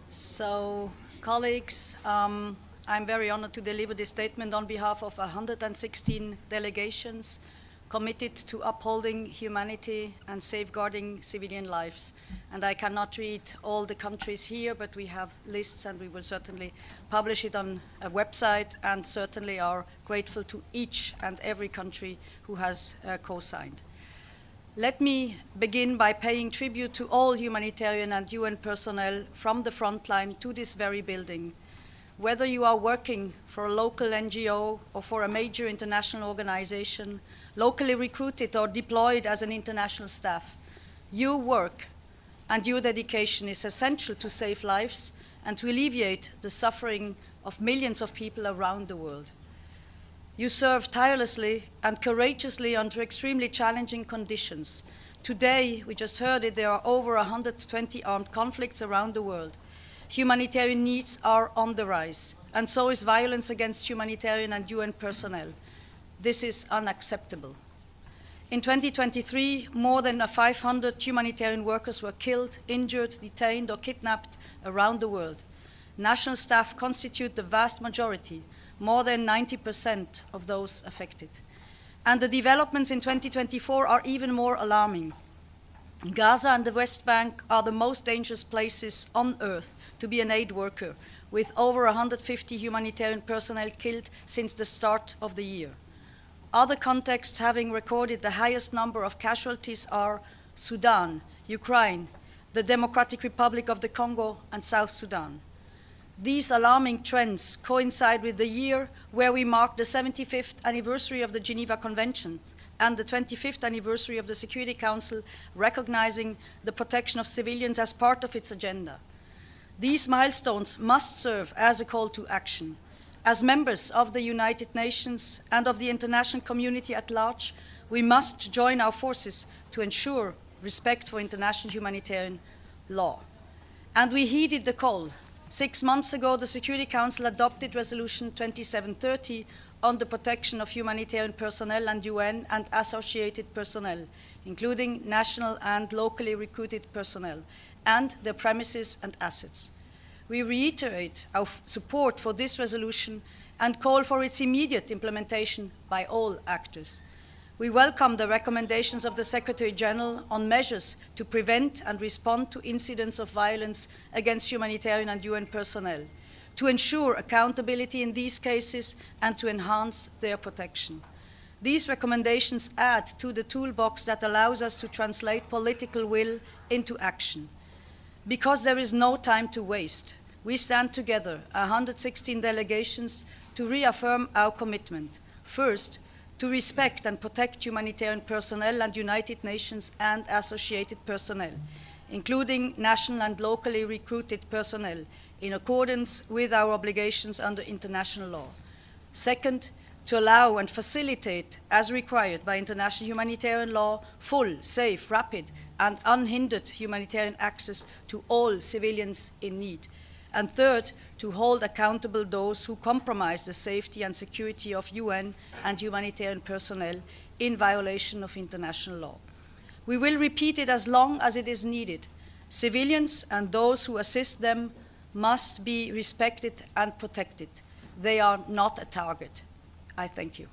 So, colleagues, I'm very honored to deliver this statement on behalf of 116 delegations committed to upholding humanity and safeguarding civilian lives. And I cannot read all the countries here, but we have lists and we will certainly publish it on a website, and certainly are grateful to each and every country who has co-signed. Let me begin by paying tribute to all humanitarian and UN personnel from the front line to this very building. Whether you are working for a local NGO or for a major international organization, locally recruited or deployed as an international staff, your work and your dedication is essential to save lives and to alleviate the suffering of millions of people around the world. You serve tirelessly and courageously under extremely challenging conditions. Today, we just heard it, there are over 120 armed conflicts around the world. Humanitarian needs are on the rise, and so is violence against humanitarian and UN personnel. This is unacceptable. In 2023, more than 500 humanitarian workers were killed, injured, detained, or kidnapped around the world. National staff constitute the vast majority, more than 90% of those affected. And the developments in 2024 are even more alarming. Gaza and the West Bank are the most dangerous places on earth to be an aid worker, with over 150 humanitarian personnel killed since the start of the year. Other contexts having recorded the highest number of casualties are Sudan, Ukraine, the Democratic Republic of the Congo, and South Sudan. These alarming trends coincide with the year where we mark the 75th anniversary of the Geneva Conventions and the 25th anniversary of the Security Council recognizing the protection of civilians as part of its agenda. These milestones must serve as a call to action. As members of the United Nations and of the international community at large, we must join our forces to ensure respect for international humanitarian law. And we heeded the call. 6 months ago, the Security Council adopted Resolution 2730 on the protection of humanitarian personnel and UN and associated personnel, including national and locally recruited personnel, and their premises and assets. We reiterate our support for this resolution and call for its immediate implementation by all actors. We welcome the recommendations of the Secretary General on measures to prevent and respond to incidents of violence against humanitarian and UN personnel, to ensure accountability in these cases and to enhance their protection. These recommendations add to the toolbox that allows us to translate political will into action. Because there is no time to waste, we stand together, 116 delegations, to reaffirm our commitment. First, to respect and protect humanitarian personnel and United Nations and associated personnel, including national and locally recruited personnel, in accordance with our obligations under international law. Second, to allow and facilitate, as required by international humanitarian law, full, safe, rapid, and unhindered humanitarian access to all civilians in need. And third, to hold accountable those who compromise the safety and security of UN and humanitarian personnel in violation of international law. We will repeat it as long as it is needed. Civilians and those who assist them must be respected and protected. They are not a target. I thank you.